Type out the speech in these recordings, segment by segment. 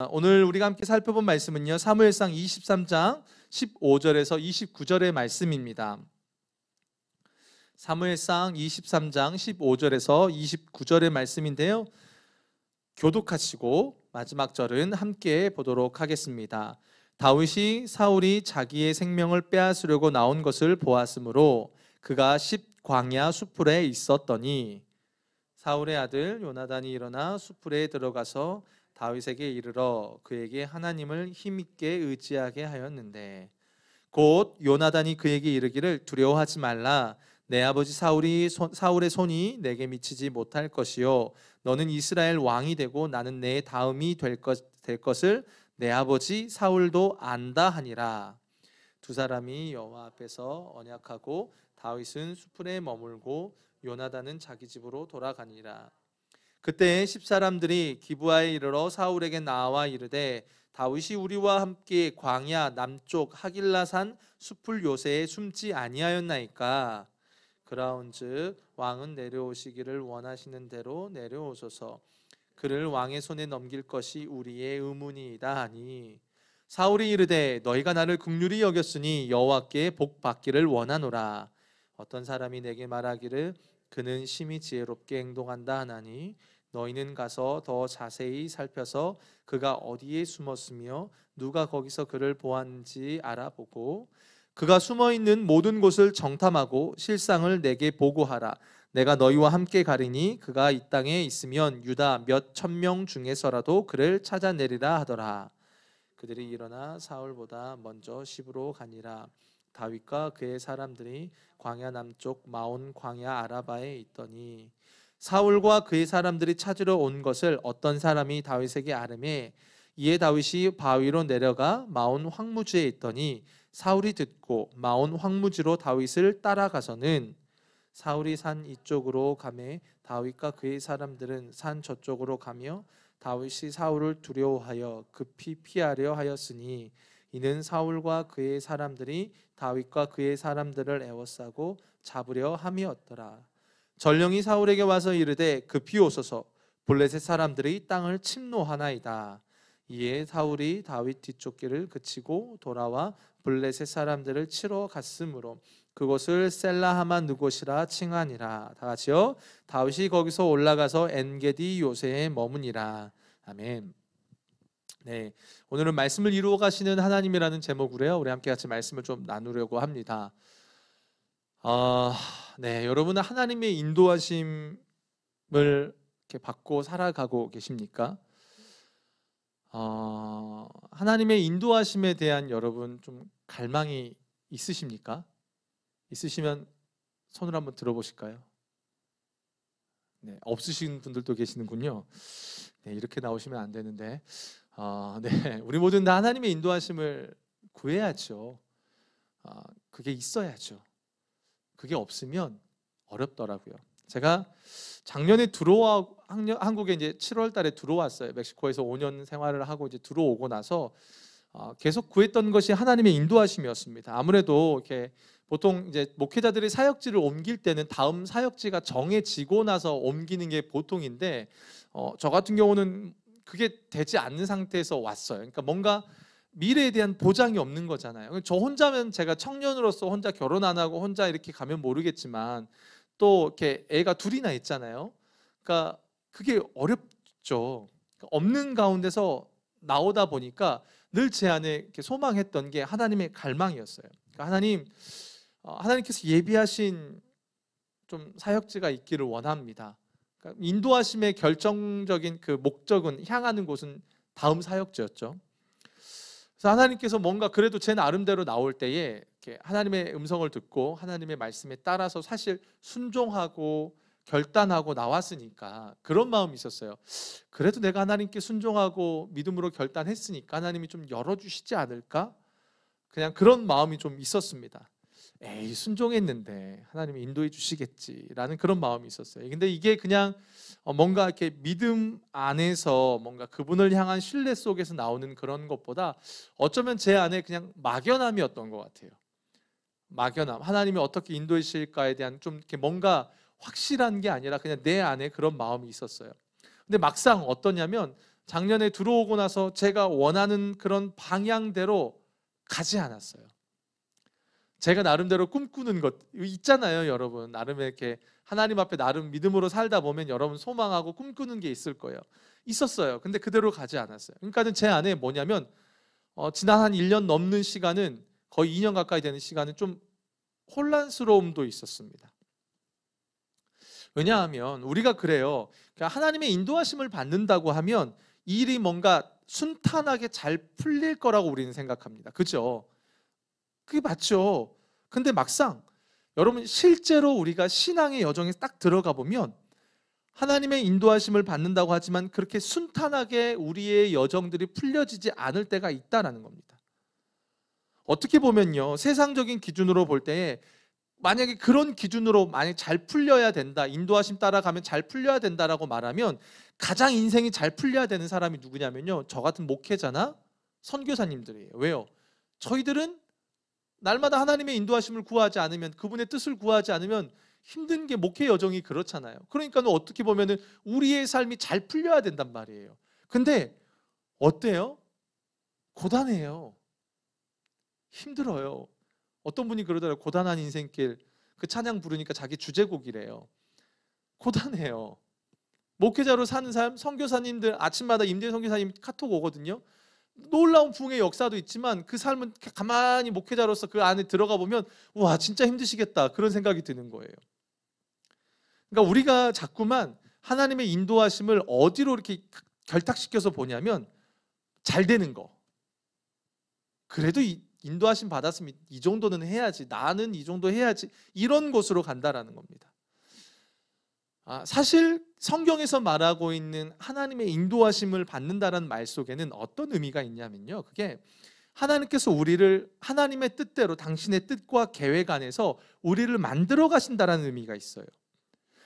오늘 우리가 함께 살펴본 말씀은요, 사무엘상 23장 15절에서 29절의 말씀입니다. 사무엘상 23장 15절에서 29절의 말씀인데요, 교독하시고 마지막 절은 함께 보도록 하겠습니다. 다윗이 사울이 자기의 생명을 빼앗으려고 나온 것을 보았으므로 그가 광야 수풀에 있었더니 사울의 아들 요나단이 일어나 수풀에 들어가서 다윗에게 이르러 그에게 하나님을 힘있게 의지하게 하였는데, 곧 요나단이 그에게 이르기를 두려워하지 말라. 내 아버지 사울의 손이 내게 미치지 못할 것이요 너는 이스라엘 왕이 되고 나는 내 다음이 될 것을 내 아버지 사울도 안다 하니라. 두 사람이 여호와 앞에서 언약하고 다윗은 수풀에 머물고 요나단은 자기 집으로 돌아가니라. 그때 10사람들이 기브아에 이르러 사울에게 나와 이르되 다윗이 우리와 함께 광야 남쪽 하길라산 수풀 요새에 숨지 아니하였나이까. 그라온즉 왕은 내려오시기를 원하시는 대로 내려오소서. 그를 왕의 손에 넘길 것이 우리의 의문이이다 하니, 사울이 이르되 너희가 나를 긍휼히 여겼으니 여호와께 복 받기를 원하노라. 어떤 사람이 내게 말하기를 그는 심히 지혜롭게 행동한다 하나니, 너희는 가서 더 자세히 살펴서 그가 어디에 숨었으며 누가 거기서 그를 보았는지 알아보고 그가 숨어있는 모든 곳을 정탐하고 실상을 내게 보고하라. 내가 너희와 함께 가리니 그가 이 땅에 있으면 유다 몇 천명 중에서라도 그를 찾아내리라 하더라. 그들이 일어나 사울보다 먼저 시브로 가니라. 다윗과 그의 사람들이 광야 남쪽 마온 광야 아라바에 있더니 사울과 그의 사람들이 찾으러 온 것을 어떤 사람이 다윗에게 아뢰매, 이에 다윗이 바위로 내려가 마온 황무지에 있더니 사울이 듣고 마온 황무지로 다윗을 따라가서는 사울이 산 이쪽으로 가매 다윗과 그의 사람들은 산 저쪽으로 가며 다윗이 사울을 두려워하여 급히 피하려 하였으니 이는 사울과 그의 사람들이 다윗과 그의 사람들을 에워싸고 잡으려 함이었더라. 전령이 사울에게 와서 이르되 급히 오소서. 블레셋 사람들이 땅을 침노하나이다. 이에 사울이 다윗 뒤쫓기를 그치고 돌아와 블레셋 사람들을 치러 갔으므로 그곳을 셀라하마 느곳이라 칭하니라. 다 같이요. 다윗이 거기서 올라가서 엔게디 요새에 머무니라. 아멘. 네, 오늘은 말씀을 이루어 가시는 하나님이라는 제목으로요, 우리 함께 같이 말씀을 좀 나누려고 합니다. 네, 여러분은 하나님의 인도하심을 이렇게 받고 살아가고 계십니까? 하나님의 인도하심에 대한 여러분 좀 갈망이 있으십니까? 있으시면 손을 한번 들어보실까요? 네, 없으신 분들도 계시는군요. 네, 이렇게 나오시면 안 되는데, 네, 우리 모두 다 하나님의 인도하심을 구해야죠. 그게 있어야죠. 그게 없으면 어렵더라고요. 제가 작년에 한국에 이제 7월 달에 들어왔어요. 멕시코에서 5년 생활을 하고 이제 들어오고 나서 계속 구했던 것이 하나님의 인도하심이었습니다. 아무래도 이렇게 보통 이제 목회자들이 사역지를 옮길 때는 다음 사역지가 정해지고 나서 옮기는 게 보통인데, 저 같은 경우는 그게 되지 않는 상태에서 왔어요. 그러니까 뭔가 미래에 대한 보장이 없는 거잖아요. 저 혼자면, 제가 청년으로서 혼자 결혼 안 하고 혼자 이렇게 가면 모르겠지만 또 이렇게 애가 둘이나 있잖아요. 그러니까 그게 어렵죠. 없는 가운데서 나오다 보니까 늘 제 안에 이렇게 소망했던 게 하나님의 갈망이었어요. 그러니까 하나님께서 예비하신 좀 사역지가 있기를 원합니다. 그러니까 인도하심의 결정적인 그 목적은, 향하는 곳은 다음 사역지였죠. 그래서 하나님께서 뭔가 그래도 제 나름대로 나올 때에 이렇게 하나님의 음성을 듣고 하나님의 말씀에 따라서 사실 순종하고 결단하고 나왔으니까 그런 마음이 있었어요. 그래도 내가 하나님께 순종하고 믿음으로 결단했으니까 하나님이 좀 열어주시지 않을까? 그냥 그런 마음이 좀 있었습니다. 에이, 순종했는데 하나님이 인도해 주시겠지라는 그런 마음이 있었어요. 근데 이게 그냥 뭔가 이렇게 믿음 안에서 뭔가 그분을 향한 신뢰 속에서 나오는 그런 것보다 어쩌면 제 안에 그냥 막연함이었던 것 같아요. 막연함, 하나님이 어떻게 인도해 주실까에 대한 좀 이렇게 뭔가 확실한 게 아니라 그냥 내 안에 그런 마음이 있었어요. 근데 막상 어떠냐면 작년에 들어오고 나서 제가 원하는 그런 방향대로 가지 않았어요. 제가 나름대로 꿈꾸는 것 있잖아요, 여러분. 나름 이렇게 하나님 앞에 나름 믿음으로 살다 보면 여러분 소망하고 꿈꾸는 게 있을 거예요. 있었어요. 근데 그대로 가지 않았어요. 그러니까는 제 안에 뭐냐면 지난 한 1년 넘는 시간은, 거의 2년 가까이 되는 시간은 좀 혼란스러움도 있었습니다. 왜냐하면 우리가 그래요. 그러니까 하나님의 인도하심을 받는다고 하면 일이 뭔가 순탄하게 잘 풀릴 거라고 우리는 생각합니다. 그죠? 그게 맞죠. 근데 막상 여러분 실제로 우리가 신앙의 여정에 딱 들어가 보면 하나님의 인도하심을 받는다고 하지만 그렇게 순탄하게 우리의 여정들이 풀려지지 않을 때가 있다라는 겁니다. 어떻게 보면요, 세상적인 기준으로 볼 때에 만약에 그런 기준으로 만약 잘 풀려야 된다, 인도하심 따라가면 잘 풀려야 된다라고 말하면 가장 인생이 잘 풀려야 되는 사람이 누구냐면요, 저 같은 목회자나 선교사님들이에요. 왜요? 저희들은 날마다 하나님의 인도하심을 구하지 않으면, 그분의 뜻을 구하지 않으면 힘든 게 목회 여정이 그렇잖아요. 그러니까 어떻게 보면은 우리의 삶이 잘 풀려야 된단 말이에요. 근데 어때요? 고단해요. 힘들어요. 어떤 분이 그러더라고요. 고단한 인생길, 그 찬양 부르니까 자기 주제곡이래요. 고단해요. 목회자로 사는 삶, 선교사님들 아침마다 임대 선교사님 카톡 오거든요. 놀라운 부흥의 역사도 있지만 그 삶은 가만히 목회자로서 그 안에 들어가 보면 와, 진짜 힘드시겠다, 그런 생각이 드는 거예요. 그러니까 우리가 자꾸만 하나님의 인도하심을 어디로 이렇게 결탁시켜서 보냐면 잘 되는 거. 그래도 인도하심 받았으면 이 정도는 해야지, 나는 이 정도 해야지, 이런 곳으로 간다라는 겁니다. 사실 성경에서 말하고 있는 하나님의 인도하심을 받는다라는 말 속에는 어떤 의미가 있냐면요, 그게 하나님께서 우리를 하나님의 뜻대로, 당신의 뜻과 계획 안에서 우리를 만들어 가신다라는 의미가 있어요.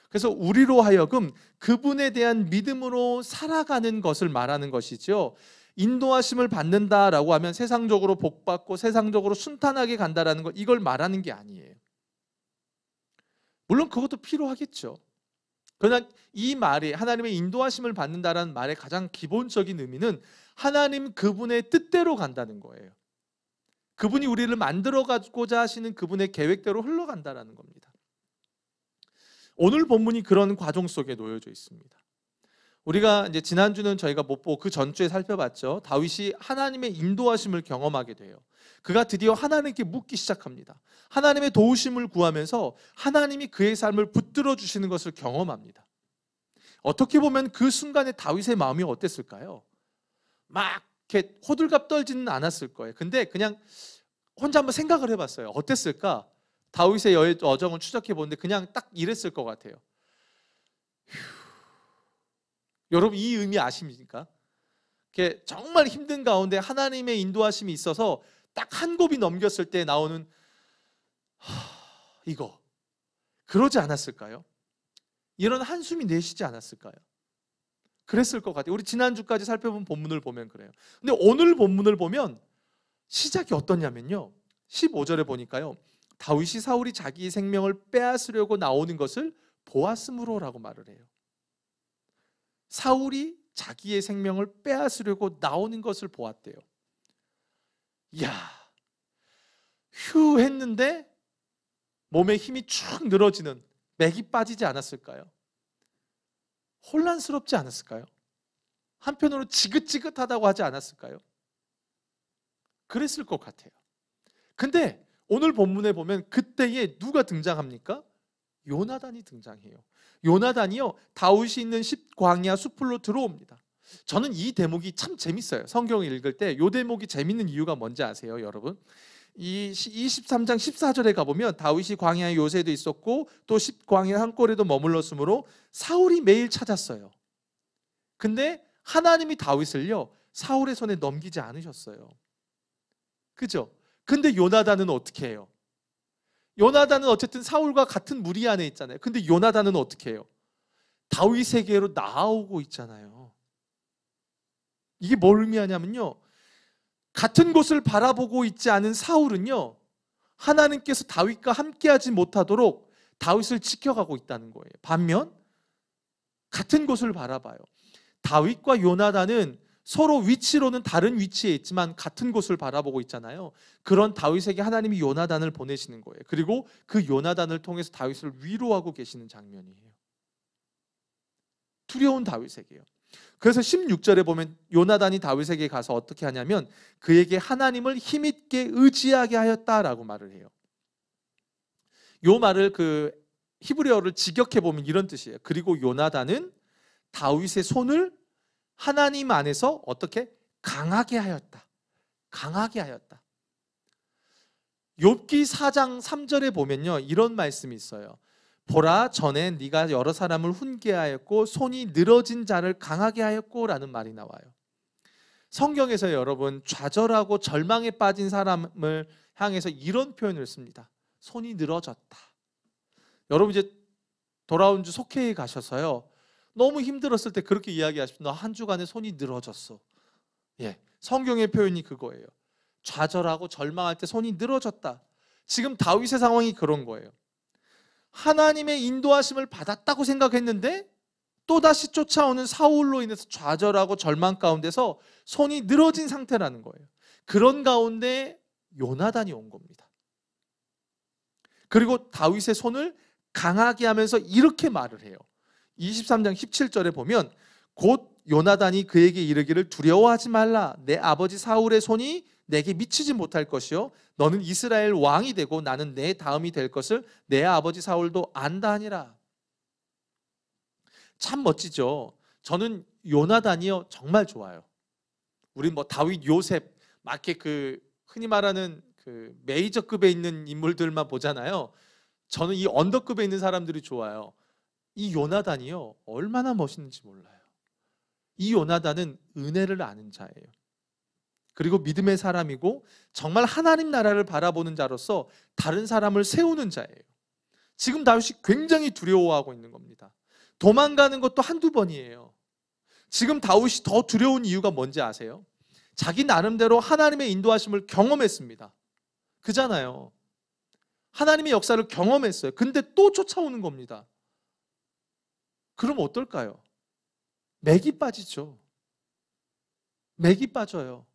그래서 우리로 하여금 그분에 대한 믿음으로 살아가는 것을 말하는 것이죠. 인도하심을 받는다라고 하면 세상적으로 복받고 세상적으로 순탄하게 간다라는 것, 이걸 말하는 게 아니에요. 물론 그것도 필요하겠죠. 그러나 이 말이, 하나님의 인도하심을 받는다라는 말의 가장 기본적인 의미는 하나님 그분의 뜻대로 간다는 거예요. 그분이 우리를 만들어 가고자 하시는 그분의 계획대로 흘러간다라는 겁니다. 오늘 본문이 그런 과정 속에 놓여져 있습니다. 우리가 이제 지난주는 저희가 못 보고 그 전주에 살펴봤죠. 다윗이 하나님의 인도하심을 경험하게 돼요. 그가 드디어 하나님께 묻기 시작합니다. 하나님의 도우심을 구하면서 하나님이 그의 삶을 붙들어 주시는 것을 경험합니다. 어떻게 보면 그 순간에 다윗의 마음이 어땠을까요? 막 이렇게 호들갑 떨지는 않았을 거예요. 근데 그냥 혼자 한번 생각을 해봤어요. 어땠을까? 다윗의 여정을 추적해 보는데 그냥 딱 이랬을 것 같아요. 여러분, 이 의미 아십니까? 정말 힘든 가운데 하나님의 인도하심이 있어서 딱 한 곱이 넘겼을 때 나오는 이거, 그러지 않았을까요? 이런 한숨이 내쉬지 않았을까요? 그랬을 것 같아요. 우리 지난주까지 살펴본 본문을 보면 그래요. 근데 오늘 본문을 보면 시작이 어떠냐면요, 15절에 보니까요, 다윗이 사울이 자기의 생명을 빼앗으려고 나오는 것을 보았으므로라고 말을 해요. 사울이 자기의 생명을 빼앗으려고 나오는 것을 보았대요. 이야, 휴 했는데 몸에 힘이 축 늘어지는, 맥이 빠지지 않았을까요? 혼란스럽지 않았을까요? 한편으로 지긋지긋하다고 하지 않았을까요? 그랬을 것 같아요. 근데 오늘 본문에 보면 그때에 누가 등장합니까? 요나단이 등장해요. 요나단이요, 다윗이 있는 광야 숲으로 들어옵니다. 저는 이 대목이 참 재밌어요. 성경을 읽을 때 이 대목이 재밌는 이유가 뭔지 아세요, 여러분? 이 23장 14절에 가보면 다윗이 광야에 요새도 있었고 또 광야 한 꼴에도 머물렀으므로 사울이 매일 찾았어요. 근데 하나님이 다윗을요, 사울의 손에 넘기지 않으셨어요. 그죠? 근데 요나단은 어떻게 해요? 요나단은 어쨌든 사울과 같은 무리 안에 있잖아요. 근데 요나단은 어떻게 해요? 다윗에게로 나아오고 있잖아요. 이게 뭘 의미하냐면요, 같은 곳을 바라보고 있지 않은 사울은요, 하나님께서 다윗과 함께하지 못하도록 다윗을 지켜가고 있다는 거예요. 반면 같은 곳을 바라봐요. 다윗과 요나단은 서로 위치로는 다른 위치에 있지만 같은 곳을 바라보고 있잖아요. 그런 다윗에게 하나님이 요나단을 보내시는 거예요. 그리고 그 요나단을 통해서 다윗을 위로하고 계시는 장면이에요. 두려운 다윗에게요. 그래서 16절에 보면 요나단이 다윗에게 가서 어떻게 하냐면 그에게 하나님을 힘있게 의지하게 하였다라고 말을 해요. 요 말을 그 히브리어를 직역해 보면 이런 뜻이에요. 그리고 요나단은 다윗의 손을 하나님 안에서 어떻게 강하게 하였다. 강하게 하였다. 욥기 4장 3절에 보면요, 이런 말씀이 있어요. 보라, 전에 네가 여러 사람을 훈계하였고 손이 늘어진 자를 강하게 하였고 라는 말이 나와요. 성경에서 여러분 좌절하고 절망에 빠진 사람을 향해서 이런 표현을 씁니다. 손이 늘어졌다. 여러분 이제 돌아온 주 속회에 가셔서요, 너무 힘들었을 때 그렇게 이야기하십시오. 너 한 주간에 손이 늘어졌어. 예, 성경의 표현이 그거예요. 좌절하고 절망할 때 손이 늘어졌다. 지금 다윗의 상황이 그런 거예요. 하나님의 인도하심을 받았다고 생각했는데 또다시 쫓아오는 사울로 인해서 좌절하고 절망 가운데서 손이 늘어진 상태라는 거예요. 그런 가운데 요나단이 온 겁니다. 그리고 다윗의 손을 강하게 하면서 이렇게 말을 해요. 23장 17절에 보면 곧 요나단이 그에게 이르기를 두려워하지 말라. 내 아버지 사울의 손이 내게 미치지 못할 것이요 너는 이스라엘 왕이 되고 나는 내 다음이 될 것을 내 아버지 사울도 안다 하니라. 참 멋지죠. 저는 요나단이요 정말 좋아요. 우리 뭐 다윗, 요셉 막 이렇게 그 흔히 말하는 그 메이저급에 있는 인물들만 보잖아요. 저는 이 언더급에 있는 사람들이 좋아요. 이 요나단이요 얼마나 멋있는지 몰라요. 이 요나단은 은혜를 아는 자예요. 그리고 믿음의 사람이고 정말 하나님 나라를 바라보는 자로서 다른 사람을 세우는 자예요. 지금 다윗이 굉장히 두려워하고 있는 겁니다. 도망가는 것도 한두 번이에요. 지금 다윗이 더 두려운 이유가 뭔지 아세요? 자기 나름대로 하나님의 인도하심을 경험했습니다. 그잖아요. 하나님의 역사를 경험했어요. 근데 또 쫓아오는 겁니다. 그럼 어떨까요? 맥이 빠지죠. 맥이 빠져요.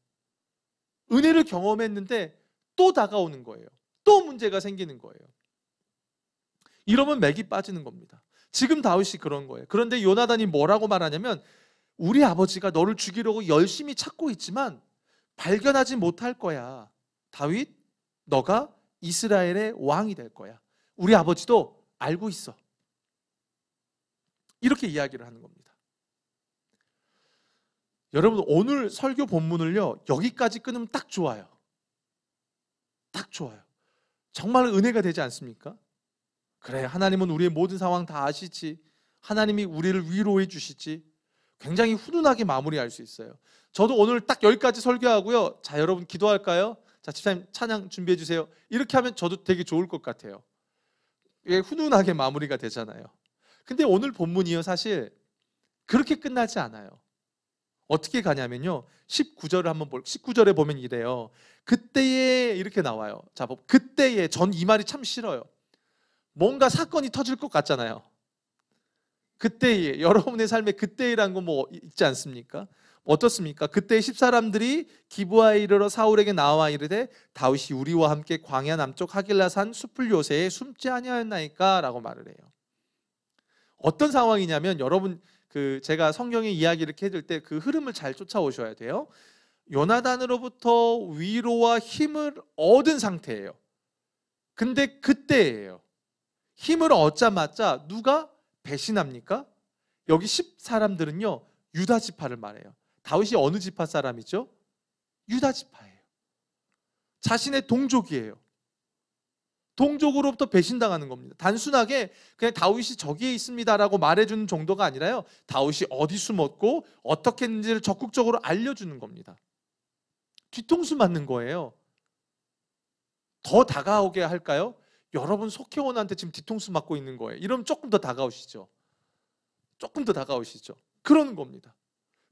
은혜를 경험했는데 또 다가오는 거예요. 또 문제가 생기는 거예요. 이러면 맥이 빠지는 겁니다. 지금 다윗이 그런 거예요. 그런데 요나단이 뭐라고 말하냐면 우리 아버지가 너를 죽이려고 열심히 찾고 있지만 발견하지 못할 거야. 다윗, 너가 이스라엘의 왕이 될 거야. 우리 아버지도 알고 있어. 이렇게 이야기를 하는 겁니다. 여러분 오늘 설교 본문을요 여기까지 끊으면 딱 좋아요. 딱 좋아요. 정말 은혜가 되지 않습니까? 그래, 하나님은 우리의 모든 상황 다 아시지. 하나님이 우리를 위로해 주시지. 굉장히 훈훈하게 마무리할 수 있어요. 저도 오늘 딱 여기까지 설교하고요. 자, 여러분 기도할까요? 자, 집사님 찬양 준비해 주세요. 이렇게 하면 저도 되게 좋을 것 같아요. 이게 훈훈하게 마무리가 되잖아요. 근데 오늘 본문이요 사실 그렇게 끝나지 않아요. 어떻게 가냐면요 19절을 한번 19절에 보면 이래요. 그때에 이렇게 나와요. 자, 그때에, 전 이 말이 참 싫어요. 뭔가 사건이 터질 것 같잖아요. 그때에, 여러분의 삶에 그때라는 거 뭐 있지 않습니까? 어떻습니까? 그때 10사람들이 기브아에 이르러 사울에게 나와 이르되 다윗이 우리와 함께 광야 남쪽 하길라산 숲을 요새에 숨지 아니하였나이까 라고 말을 해요. 어떤 상황이냐면 여러분 제가 성경의 이야기를 이렇게 해줄 때 그 흐름을 잘 쫓아오셔야 돼요. 요나단으로부터 위로와 힘을 얻은 상태예요. 근데 그때예요. 힘을 얻자마자 누가 배신합니까? 여기 10사람들은요 유다 지파를 말해요. 다윗이 어느 지파 사람이죠? 유다 지파예요. 자신의 동족이에요. 동족으로부터 배신당하는 겁니다. 단순하게 그냥 다윗이 저기에 있습니다라고 말해주는 정도가 아니라요. 다윗이 어디 숨었고 어떻게 했는지를 적극적으로 알려주는 겁니다. 뒤통수 맞는 거예요. 더 다가오게 할까요? 여러분 속혜원한테 지금 뒤통수 맞고 있는 거예요. 이러면 조금 더 다가오시죠. 조금 더 다가오시죠. 그러는 겁니다.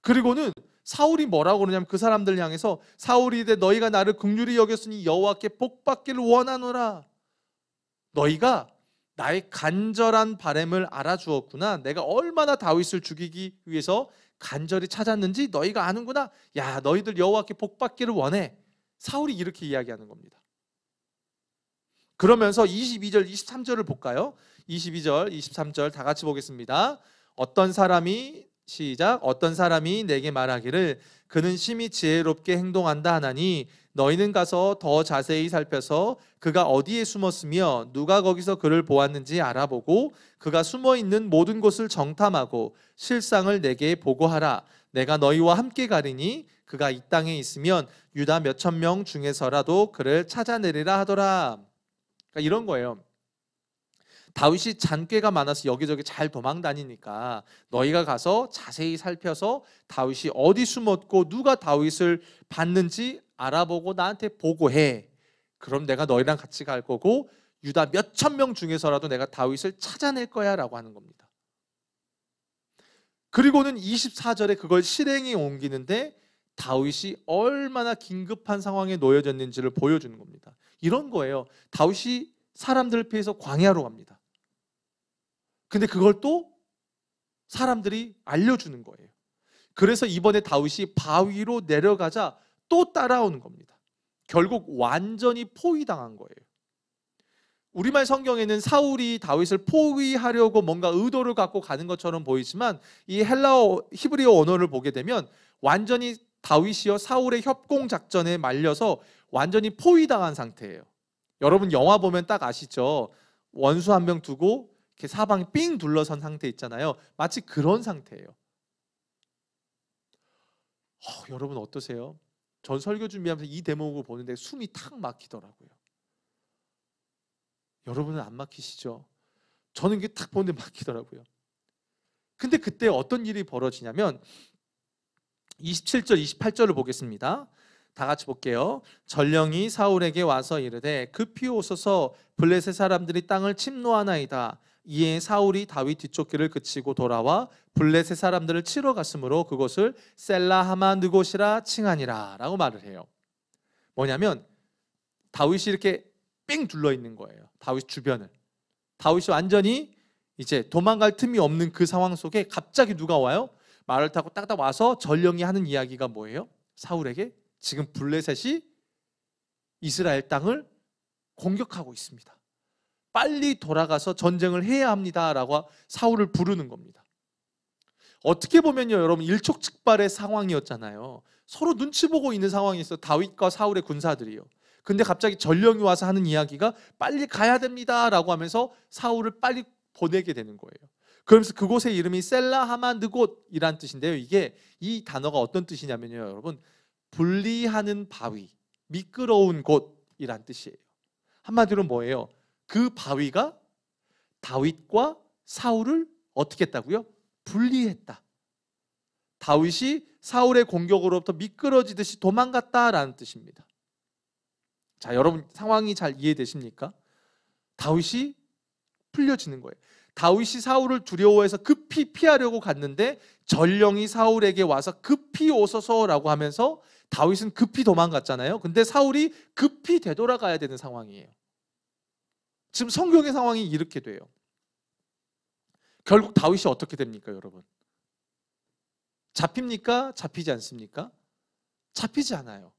그리고는 사울이 뭐라고 그러냐면 그 사람들 향해서 사울이 이르되 너희가 나를 긍휼히 여겼으니 여호와께 복받기를 원하노라. 너희가 나의 간절한 바람을 알아주었구나. 내가 얼마나 다윗을 죽이기 위해서 간절히 찾았는지 너희가 아는구나. 야, 너희들 여호와께 복받기를 원해. 사울이 이렇게 이야기하는 겁니다. 그러면서 22절, 23절을 볼까요? 22절, 23절 다 같이 보겠습니다. 어떤 사람이 시작. 어떤 사람이 내게 말하기를 그는 심히 지혜롭게 행동한다 하나니 너희는 가서 더 자세히 살펴서 그가 어디에 숨었으며 누가 거기서 그를 보았는지 알아보고 그가 숨어 있는 모든 곳을 정탐하고 실상을 내게 보고하라. 내가 너희와 함께 가리니 그가 이 땅에 있으면 유다 몇천 명 중에서라도 그를 찾아내리라 하더라. 그러니까 이런 거예요. 다윗이 잔꾀가 많아서 여기저기 잘 도망 다니니까 너희가 가서 자세히 살펴서 다윗이 어디 숨었고 누가 다윗을 봤는지 알아보고 나한테 보고해. 그럼 내가 너희랑 같이 갈 거고 유다 몇천 명 중에서라도 내가 다윗을 찾아낼 거야 라고 하는 겁니다. 그리고는 24절에 그걸 실행에 옮기는데 다윗이 얼마나 긴급한 상황에 놓여졌는지를 보여주는 겁니다. 이런 거예요. 다윗이 사람들을 피해서 광야로 갑니다. 근데 그걸 또 사람들이 알려주는 거예요. 그래서 이번에 다윗이 바위로 내려가자 또 따라오는 겁니다. 결국 완전히 포위당한 거예요. 우리말 성경에는 사울이 다윗을 포위하려고 뭔가 의도를 갖고 가는 것처럼 보이지만 이 헬라어 히브리어 언어를 보게 되면 완전히 다윗이요 사울의 협공 작전에 말려서 완전히 포위당한 상태예요. 여러분 영화 보면 딱 아시죠? 원수 한 명 두고 이렇게 사방에 삥 둘러선 상태 있잖아요. 마치 그런 상태예요. 여러분 어떠세요? 전 설교 준비하면서 이 대목을 보는데 숨이 탁 막히더라고요. 여러분은 안 막히시죠? 저는 이게 탁 보는데 막히더라고요. 근데 그때 어떤 일이 벌어지냐면 27절, 28절을 보겠습니다. 다 같이 볼게요. 전령이 사울에게 와서 이르되 급히 오소서 블레셋 사람들이 땅을 침노하나이다. 이에 사울이 다윗 뒤쫓기를 그치고 돌아와 블레셋 사람들을 치러 갔으므로 그곳을 셀라하마 느곳이라 칭하니라 라고 말을 해요. 뭐냐면 다윗이 이렇게 삥 둘러 있는 거예요. 다윗 주변을. 다윗이 완전히 이제 도망갈 틈이 없는 그 상황 속에 갑자기 누가 와요? 말을 타고 딱딱 와서 전령이 하는 이야기가 뭐예요? 사울에게 지금 블레셋이 이스라엘 땅을 공격하고 있습니다. 빨리 돌아가서 전쟁을 해야 합니다라고 사울을 부르는 겁니다. 어떻게 보면요, 여러분 일촉즉발의 상황이었잖아요. 서로 눈치 보고 있는 상황이 있어. 다윗과 사울의 군사들이요. 근데 갑자기 전령이 와서 하는 이야기가 빨리 가야 됩니다라고 하면서 사울을 빨리 보내게 되는 거예요. 그러면서 그곳의 이름이 셀라하마 느곳이란 뜻인데요. 이게 이 단어가 어떤 뜻이냐면요, 여러분 분리하는 바위, 미끄러운 곳이란 뜻이에요. 한마디로 뭐예요? 그 바위가 다윗과 사울을 어떻게 했다고요? 분리했다. 다윗이 사울의 공격으로부터 미끄러지듯이 도망갔다라는 뜻입니다. 자, 여러분 상황이 잘 이해되십니까? 다윗이 풀려지는 거예요. 다윗이 사울을 두려워해서 급히 피하려고 갔는데 전령이 사울에게 와서 급히 오소서라고 하면서 다윗은 급히 도망갔잖아요. 근데 사울이 급히 되돌아가야 되는 상황이에요. 지금 성경의 상황이 이렇게 돼요. 결국 다윗이 어떻게 됩니까, 여러분? 잡힙니까? 잡히지 않습니까? 잡히지 않아요.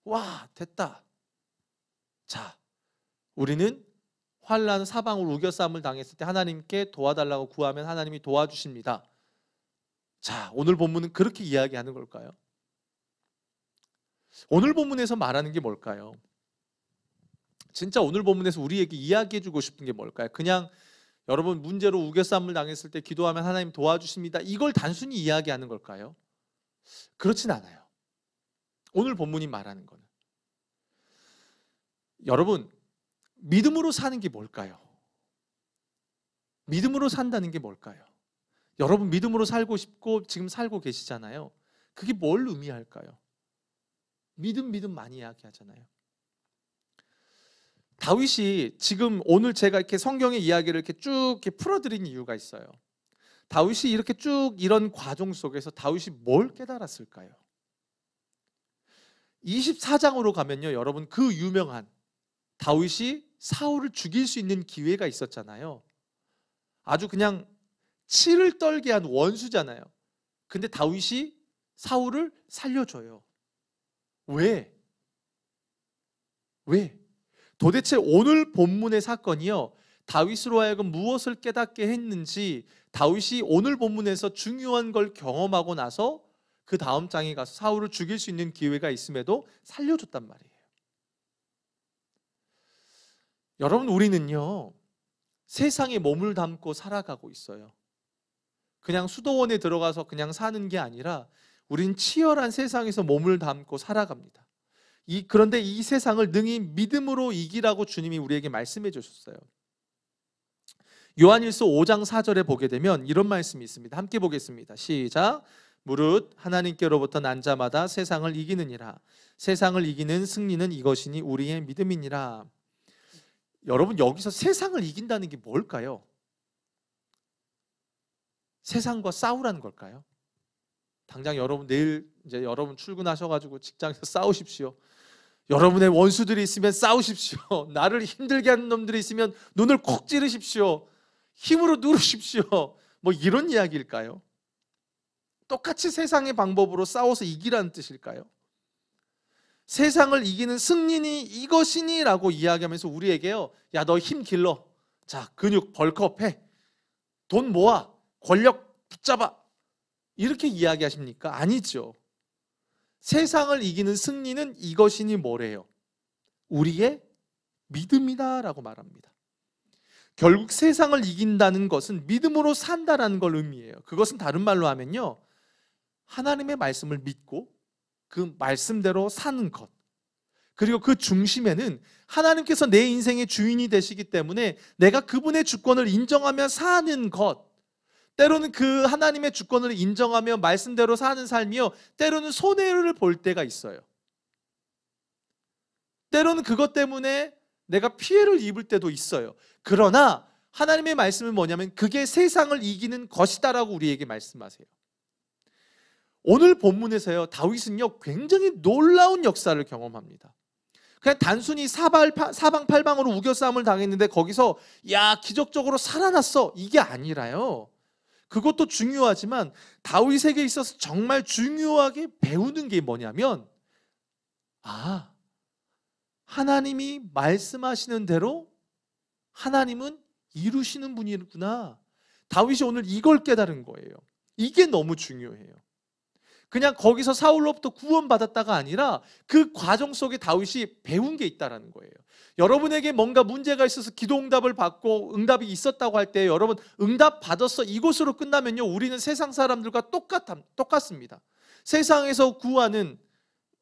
와, 됐다. 자, 우리는 환난 사방으로 우겨싸움을 당했을 때 하나님께 도와달라고 구하면 하나님이 도와주십니다. 자, 오늘 본문은 그렇게 이야기하는 걸까요? 오늘 본문에서 말하는 게 뭘까요? 진짜 오늘 본문에서 우리에게 이야기해주고 싶은 게 뭘까요? 그냥 여러분 문제로 우겨싸움을 당했을 때 기도하면 하나님 도와주십니다. 이걸 단순히 이야기하는 걸까요? 그렇진 않아요. 오늘 본문이 말하는 거는 여러분 믿음으로 사는 게 뭘까요? 믿음으로 산다는 게 뭘까요? 여러분 믿음으로 살고 싶고 지금 살고 계시잖아요. 그게 뭘 의미할까요? 믿음 많이 이야기하잖아요. 다윗이 지금 오늘 제가 이렇게 성경의 이야기를 이렇게 쭉 이렇게 풀어드린 이유가 있어요. 다윗이 이렇게 쭉 이런 과정 속에서 다윗이 뭘 깨달았을까요? 24장으로 가면요, 여러분 그 유명한 다윗이 사울을 죽일 수 있는 기회가 있었잖아요. 아주 그냥 치를 떨게 한 원수잖아요. 근데 다윗이 사울을 살려줘요. 왜? 왜? 도대체 오늘 본문의 사건이요, 다윗으로 하여금 무엇을 깨닫게 했는지, 다윗이 오늘 본문에서 중요한 걸 경험하고 나서 그 다음 장에 가서 사울을 죽일 수 있는 기회가 있음에도 살려줬단 말이에요. 여러분, 우리는요 세상에 몸을 담고 살아가고 있어요. 그냥 수도원에 들어가서 그냥 사는 게 아니라 우린 치열한 세상에서 몸을 담고 살아갑니다. 그런데 이 세상을 능히 믿음으로 이기라고 주님이 우리에게 말씀해 주셨어요. 요한일서 5장 4절에 보게 되면 이런 말씀이 있습니다. 함께 보겠습니다. 시작. 무릇 하나님께로부터 난 자마다 세상을 이기느니라. 세상을 이기는 승리는 이것이니 우리의 믿음이니라. 여러분, 여기서 세상을 이긴다는 게 뭘까요? 세상과 싸우라는 걸까요? 당장 여러분 내일 이제 여러분 출근하셔가지고 직장에서 싸우십시오. 여러분의 원수들이 있으면 싸우십시오. 나를 힘들게 하는 놈들이 있으면 눈을 콕 찌르십시오. 힘으로 누르십시오. 뭐 이런 이야기일까요? 똑같이 세상의 방법으로 싸워서 이기라는 뜻일까요? 세상을 이기는 승리니 이것이니 라고 이야기하면서 우리에게요, 야, 너 힘 길러. 자, 근육 벌크업해. 돈 모아. 권력 붙잡아. 이렇게 이야기하십니까? 아니죠. 세상을 이기는 승리는 이것이니 뭐래요? 우리의 믿음이다 라고 말합니다. 결국 세상을 이긴다는 것은 믿음으로 산다라는 걸 의미해요. 그것은 다른 말로 하면요, 하나님의 말씀을 믿고 그 말씀대로 사는 것, 그리고 그 중심에는 하나님께서 내 인생의 주인이 되시기 때문에 내가 그분의 주권을 인정하며 사는 것, 때로는 그 하나님의 주권을 인정하며 말씀대로 사는 삶이요, 때로는 손해를 볼 때가 있어요. 때로는 그것 때문에 내가 피해를 입을 때도 있어요. 그러나 하나님의 말씀은 뭐냐면 그게 세상을 이기는 것이다라고 우리에게 말씀하세요. 오늘 본문에서요, 다윗은요 굉장히 놀라운 역사를 경험합니다. 그냥 단순히 사방팔방으로 우겨싸움을 당했는데 거기서 야 기적적으로 살아났어, 이게 아니라요, 그것도 중요하지만 다윗에게 있어서 정말 중요하게 배우는 게 뭐냐면, 아, 하나님이 말씀하시는 대로 하나님은 이루시는 분이구나. 다윗이 오늘 이걸 깨달은 거예요. 이게 너무 중요해요. 그냥 거기서 사울로부터 구원받았다가 아니라 그 과정 속에 다윗이 배운 게 있다는 거예요. 여러분에게 뭔가 문제가 있어서 기도 응답을 받고 응답이 있었다고 할 때 여러분 응답 받았어 이것으로 끝나면요, 우리는 세상 사람들과 똑같습니다. 세상에서 구하는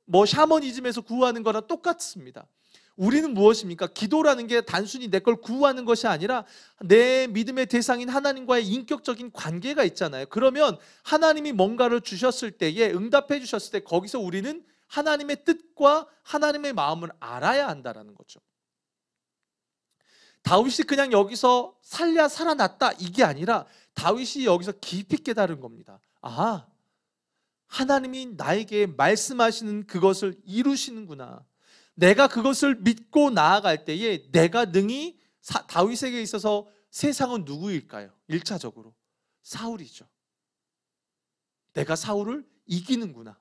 뭐 샤머니즘에서 구하는 거랑 똑같습니다. 우리는 무엇입니까? 기도라는 게 단순히 내 걸 구하는 것이 아니라 내 믿음의 대상인 하나님과의 인격적인 관계가 있잖아요. 그러면 하나님이 뭔가를 주셨을 때에, 응답해 주셨을 때 거기서 우리는 하나님의 뜻과 하나님의 마음을 알아야 한다는 거죠. 다윗이 그냥 여기서 살아났다 이게 아니라 다윗이 여기서 깊이 깨달은 겁니다. 아, 하나님이 나에게 말씀하시는 그것을 이루시는구나. 내가 그것을 믿고 나아갈 때에 내가 능히 다윗에게 있어서 세상은 누구일까요? 1차적으로 사울이죠. 내가 사울을 이기는구나.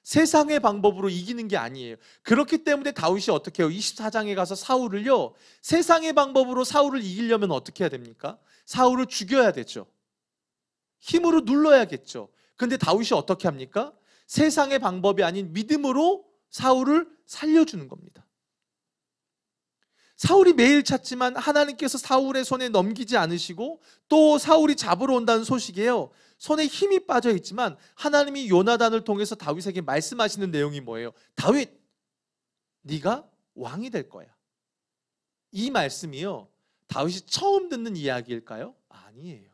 세상의 방법으로 이기는 게 아니에요. 그렇기 때문에 다윗이 어떻게 해요? 24장에 가서 사울을요, 세상의 방법으로 사울을 이기려면 어떻게 해야 됩니까? 사울을 죽여야 되죠. 힘으로 눌러야겠죠. 근데 다윗이 어떻게 합니까? 세상의 방법이 아닌 믿음으로 사울을 살려주는 겁니다. 사울이 매일 찾지만 하나님께서 사울의 손에 넘기지 않으시고 또 사울이 잡으러 온다는 소식이에요. 손에 힘이 빠져 있지만 하나님이 요나단을 통해서 다윗에게 말씀하시는 내용이 뭐예요? 다윗, 네가 왕이 될 거야. 이 말씀이요, 다윗이 처음 듣는 이야기일까요? 아니에요.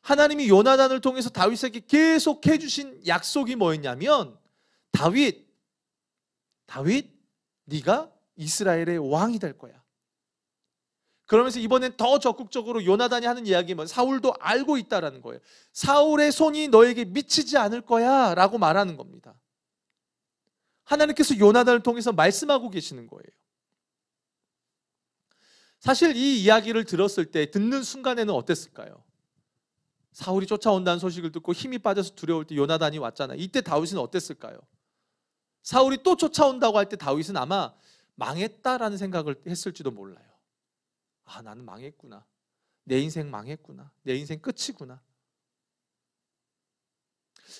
하나님이 요나단을 통해서 다윗에게 계속 해주신 약속이 뭐였냐면, 다윗, 네가 이스라엘의 왕이 될 거야. 그러면서 이번엔 더 적극적으로 요나단이 하는 이야기는 사울도 알고 있다라는 거예요. 사울의 손이 너에게 미치지 않을 거야 라고 말하는 겁니다. 하나님께서 요나단을 통해서 말씀하고 계시는 거예요. 사실 이 이야기를 들었을 때, 듣는 순간에는 어땠을까요? 사울이 쫓아온다는 소식을 듣고 힘이 빠져서 두려울 때 요나단이 왔잖아요. 이때 다윗은 어땠을까요? 사울이 또 쫓아온다고 할 때 다윗은 아마 망했다라는 생각을 했을지도 몰라요. 아, 나는 망했구나. 내 인생 망했구나. 내 인생 끝이구나.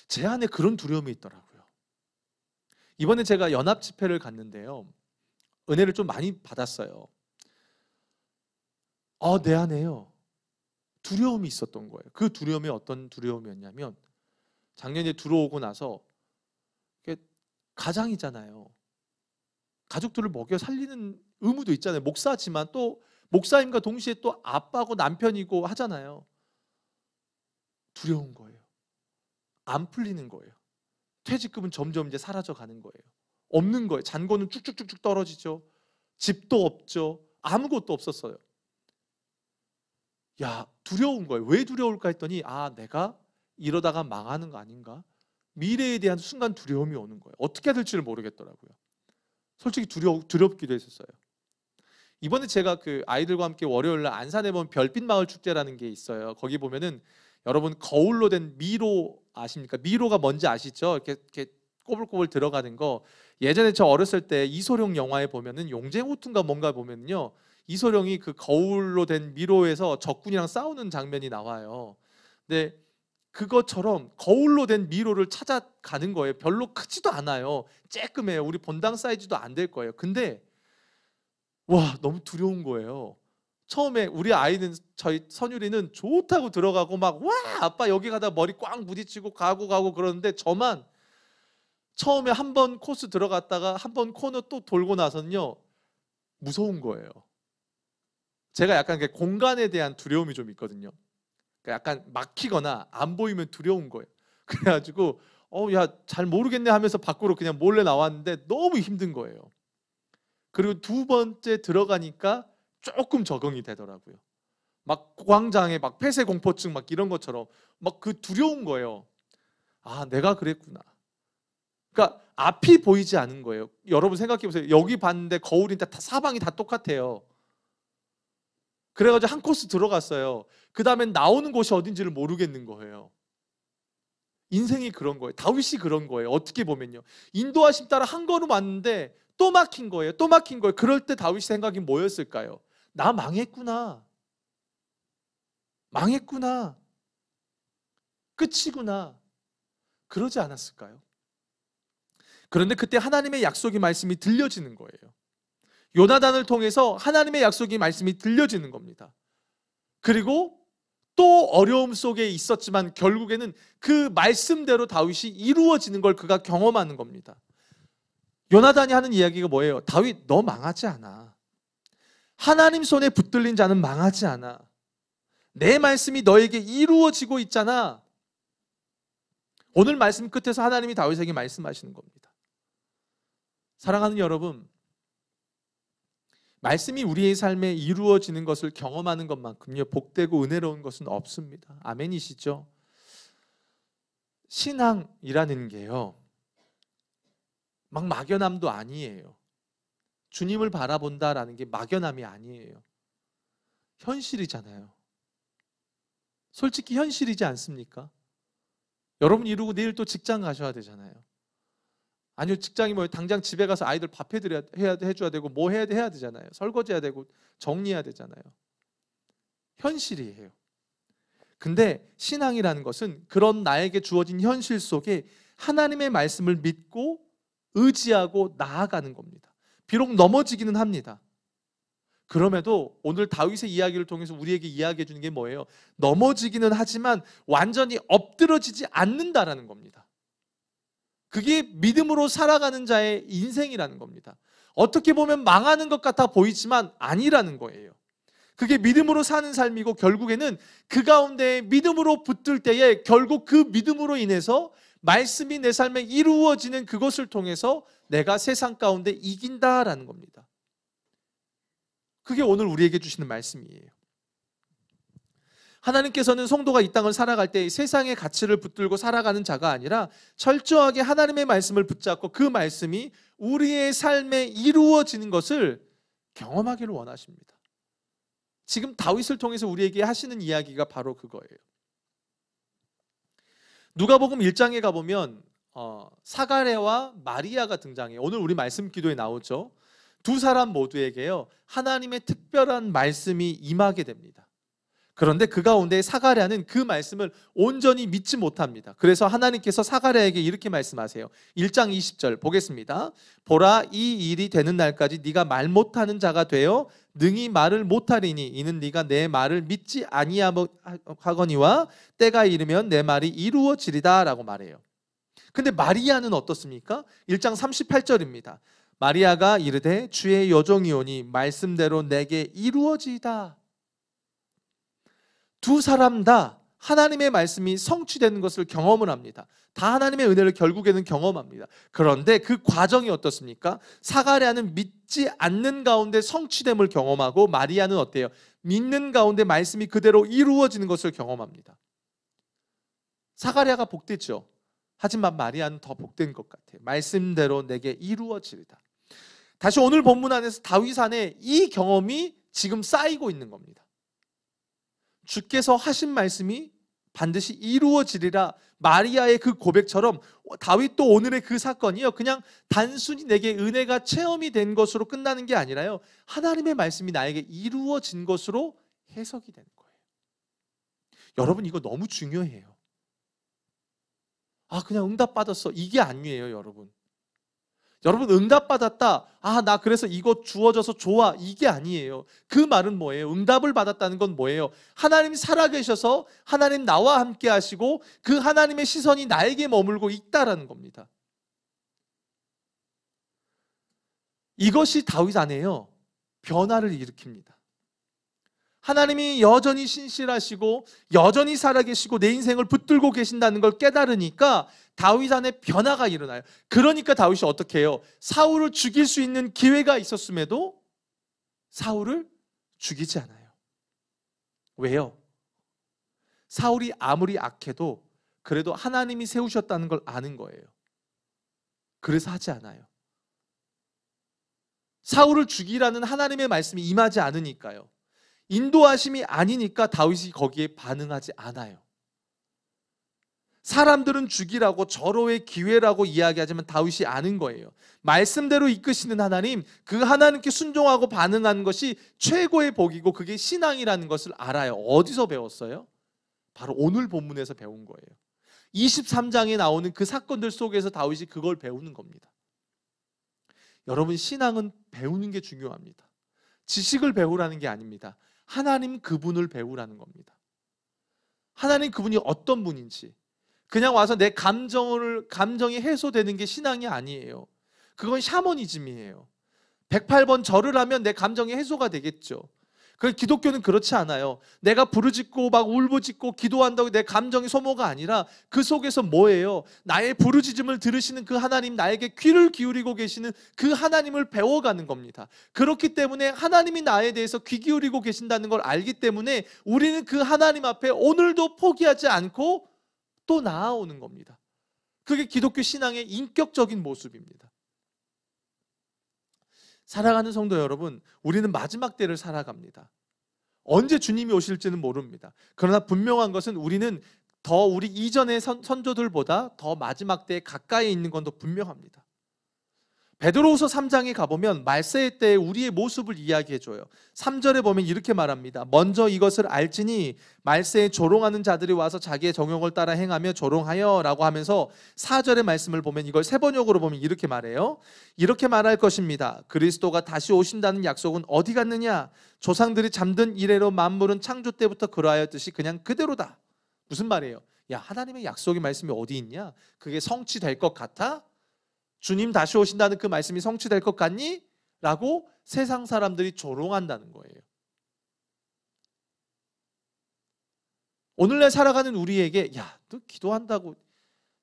제 안에 그런 두려움이 있더라고요. 이번에 제가 연합 집회를 갔는데요. 은혜를 좀 많이 받았어요. 내 안에요. 두려움이 있었던 거예요. 그 두려움이 어떤 두려움이었냐면 작년에 들어오고 나서 가장이잖아요. 가족들을 먹여 살리는 의무도 있잖아요. 목사지만 또 목사님과 동시에 또 아빠고 남편이고 하잖아요. 두려운 거예요. 안 풀리는 거예요. 퇴직금은 점점 이제 사라져 가는 거예요. 없는 거예요. 잔고는 쭉쭉쭉쭉 떨어지죠. 집도 없죠. 아무것도 없었어요. 야, 두려운 거예요. 왜 두려울까 했더니 내가 이러다가 망하는 거 아닌가? 미래에 대한 순간 두려움이 오는 거예요. 어떻게 해야 될지를 모르겠더라고요. 솔직히 두렵기도 했었어요. 이번에 제가 그 아이들과 함께 월요일날 안산에 보면 별빛 마을 축제라는 게 있어요. 거기 보면은 여러분 거울로 된 미로 아십니까? 미로가 뭔지 아시죠? 이렇게 꼬불꼬불 들어가는 거. 예전에 저 어렸을 때 이소룡 영화에 보면은 용쟁호투인가 뭔가 보면요, 이소룡이 그 거울로 된 미로에서 적군이랑 싸우는 장면이 나와요. 근데 그것처럼 거울로 된 미로를 찾아가는 거예요. 별로 크지도 않아요. 쬐끔해요. 우리 본당 사이즈도 안 될 거예요. 근데 와, 너무 두려운 거예요. 처음에 우리 아이는, 저희 선율이는 좋다고 들어가고 막 와 아빠 여기 가다 머리 꽝 부딪히고 가고 그러는데 저만 처음에 한 번 코스 들어갔다가 한 번 코너 또 돌고 나서는요 무서운 거예요. 제가 약간 공간에 대한 두려움이 좀 있거든요. 약간 막히거나 안 보이면 두려운 거예요. 그래가지고 야, 잘 모르겠네 하면서 밖으로 그냥 몰래 나왔는데 너무 힘든 거예요. 그리고 두 번째 들어가니까 조금 적응이 되더라고요. 막 광장에 막 폐쇄 공포증 막 이런 것처럼 막 그 두려운 거예요. 아, 내가 그랬구나. 그러니까 앞이 보이지 않은 거예요. 여러분 생각해 보세요. 여기 봤는데 거울인데 사방이 다 똑같아요. 그래가지고 한 코스 들어갔어요. 그 다음엔 나오는 곳이 어딘지를 모르겠는 거예요. 인생이 그런 거예요. 다윗이 그런 거예요. 어떻게 보면요. 인도하심 따라 한 걸음 왔는데 또 막힌 거예요. 또 막힌 거예요. 그럴 때 다윗의 생각이 뭐였을까요? 나 망했구나. 망했구나. 끝이구나. 그러지 않았을까요? 그런데 그때 하나님의 약속의 말씀이 들려지는 거예요. 요나단을 통해서 하나님의 약속의 말씀이 들려지는 겁니다. 그리고 또 어려움 속에 있었지만 결국에는 그 말씀대로 다윗이 이루어지는 걸 그가 경험하는 겁니다. 요나단이 하는 이야기가 뭐예요? 다윗, 너 망하지 않아. 하나님 손에 붙들린 자는 망하지 않아. 내 말씀이 너에게 이루어지고 있잖아. 오늘 말씀 끝에서 하나님이 다윗에게 말씀하시는 겁니다. 사랑하는 여러분, 말씀이 우리의 삶에 이루어지는 것을 경험하는 것만큼요 복되고 은혜로운 것은 없습니다. 아멘이시죠? 신앙이라는 게요 막 막연함도 아니에요. 주님을 바라본다라는 게 막연함이 아니에요. 현실이잖아요. 솔직히 현실이지 않습니까? 여러분 이러고 내일 또 직장 가셔야 되잖아요. 아니요, 직장이 뭐 당장 집에 가서 아이들 밥 해줘야 되고 뭐 해야 되잖아요. 설거지해야 되고 정리해야 되잖아요. 현실이에요. 근데 신앙이라는 것은 그런 나에게 주어진 현실 속에 하나님의 말씀을 믿고 의지하고 나아가는 겁니다. 비록 넘어지기는 합니다. 그럼에도 오늘 다윗의 이야기를 통해서 우리에게 이야기해 주는 게 뭐예요? 넘어지기는 하지만 완전히 엎드러지지 않는다라는 겁니다. 그게 믿음으로 살아가는 자의 인생이라는 겁니다. 어떻게 보면 망하는 것 같아 보이지만 아니라는 거예요. 그게 믿음으로 사는 삶이고 결국에는 그 가운데 믿음으로 붙들 때에 결국 그 믿음으로 인해서 말씀이 내 삶에 이루어지는 그것을 통해서 내가 세상 가운데 이긴다라는 겁니다. 그게 오늘 우리에게 주시는 말씀이에요. 하나님께서는 성도가 이 땅을 살아갈 때 세상의 가치를 붙들고 살아가는 자가 아니라 철저하게 하나님의 말씀을 붙잡고 그 말씀이 우리의 삶에 이루어지는 것을 경험하기를 원하십니다. 지금 다윗을 통해서 우리에게 하시는 이야기가 바로 그거예요. 누가복음 1장에 가보면 사가랴와 마리아가 등장해요. 오늘 우리 말씀 기도에 나오죠. 두 사람 모두에게요 하나님의 특별한 말씀이 임하게 됩니다. 그런데 그 가운데 사가랴는 그 말씀을 온전히 믿지 못합니다. 그래서 하나님께서 사가랴에게 이렇게 말씀하세요. 1장 20절 보겠습니다. 보라, 이 일이 되는 날까지 네가 말 못하는 자가 되어 능히 말을 못하리니 이는 네가 내 말을 믿지 아니하거니와 때가 이르면 내 말이 이루어지리다 라고 말해요. 근데 마리아는 어떻습니까? 1장 38절입니다. 마리아가 이르되 주의 여종이오니 말씀대로 내게 이루어지이다. 두 사람 다 하나님의 말씀이 성취되는 것을 경험을 합니다. 다 하나님의 은혜를 결국에는 경험합니다. 그런데 그 과정이 어떻습니까? 사가랴는 믿지 않는 가운데 성취됨을 경험하고 마리아는 어때요? 믿는 가운데 말씀이 그대로 이루어지는 것을 경험합니다. 사가랴가 복됐죠. 하지만 마리아는 더 복된 것 같아요. 말씀대로 내게 이루어지리다. 다시 오늘 본문 안에서 다윗 안에 이 경험이 지금 쌓이고 있는 겁니다. 주께서 하신 말씀이 반드시 이루어지리라. 마리아의 그 고백처럼 다윗도 오늘의 그 사건이요 그냥 단순히 내게 은혜가 체험이 된 것으로 끝나는 게 아니라요 하나님의 말씀이 나에게 이루어진 것으로 해석이 되는 거예요. 여러분 이거 너무 중요해요. 그냥 응답받았어 이게 아니에요. 여러분 응답받았다. 나 그래서 이거 주어져서 좋아. 이게 아니에요. 그 말은 뭐예요? 응답을 받았다는 건 뭐예요? 하나님 살아계셔서 하나님 나와 함께 하시고 그 하나님의 시선이 나에게 머물고 있다라는 겁니다. 이것이 다윗 안에요 변화를 일으킵니다. 하나님이 여전히 신실하시고 여전히 살아계시고 내 인생을 붙들고 계신다는 걸 깨달으니까 다윗 안에 변화가 일어나요. 그러니까 다윗이 어떻게 해요? 사울을 죽일 수 있는 기회가 있었음에도 사울을 죽이지 않아요. 왜요? 사울이 아무리 악해도 그래도 하나님이 세우셨다는 걸 아는 거예요. 그래서 하지 않아요. 사울을 죽이라는 하나님의 말씀이 임하지 않으니까요. 인도하심이 아니니까 다윗이 거기에 반응하지 않아요. 사람들은 죽이라고 절호의 기회라고 이야기하지만 다윗이 아는 거예요. 말씀대로 이끄시는 하나님, 그 하나님께 순종하고 반응하는 것이 최고의 복이고 그게 신앙이라는 것을 알아요. 어디서 배웠어요? 바로 오늘 본문에서 배운 거예요. 23장에 나오는 그 사건들 속에서 다윗이 그걸 배우는 겁니다. 여러분 신앙은 배우는 게 중요합니다. 지식을 배우라는 게 아닙니다. 하나님 그분을 배우라는 겁니다. 하나님 그분이 어떤 분인지 그냥 와서 내 감정이 해소되는 게 신앙이 아니에요. 그건 샤머니즘이에요. 108번 절을 하면 내 감정이 해소가 되겠죠. 그 기독교는 그렇지 않아요. 내가 부르짖고 막 울부짖고 기도한다고 내 감정이 소모가 아니라 그 속에서 뭐예요? 나의 부르짖음을 들으시는 그 하나님, 나에게 귀를 기울이고 계시는 그 하나님을 배워가는 겁니다. 그렇기 때문에 하나님이 나에 대해서 귀 기울이고 계신다는 걸 알기 때문에 우리는 그 하나님 앞에 오늘도 포기하지 않고 또 나아오는 겁니다. 그게 기독교 신앙의 인격적인 모습입니다. 살아가는 성도 여러분, 우리는 마지막 때를 살아갑니다. 언제 주님이 오실지는 모릅니다. 그러나 분명한 것은 우리는 더 우리 이전의 선조들보다 더 마지막 때에 가까이 있는 건 더 분명합니다. 베드로후서 3장에 가보면 말세의 때에 우리의 모습을 이야기해줘요. 3절에 보면 이렇게 말합니다. 먼저 이것을 알지니 말세에 조롱하는 자들이 와서 자기의 정욕을 따라 행하며 조롱하여 라고 하면서 4절의 말씀을 보면 이걸 세 번역으로 보면 이렇게 말해요. 이렇게 말할 것입니다. 그리스도가 다시 오신다는 약속은 어디 갔느냐? 조상들이 잠든 이래로 만물은 창조 때부터 그러하였듯이 그냥 그대로다. 무슨 말이에요? 야, 하나님의 약속의 말씀이 어디 있냐? 그게 성취될 것 같아? 주님 다시 오신다는 그 말씀이 성취될 것 같니? 라고 세상 사람들이 조롱한다는 거예요. 오늘날 살아가는 우리에게 야, 너 기도한다고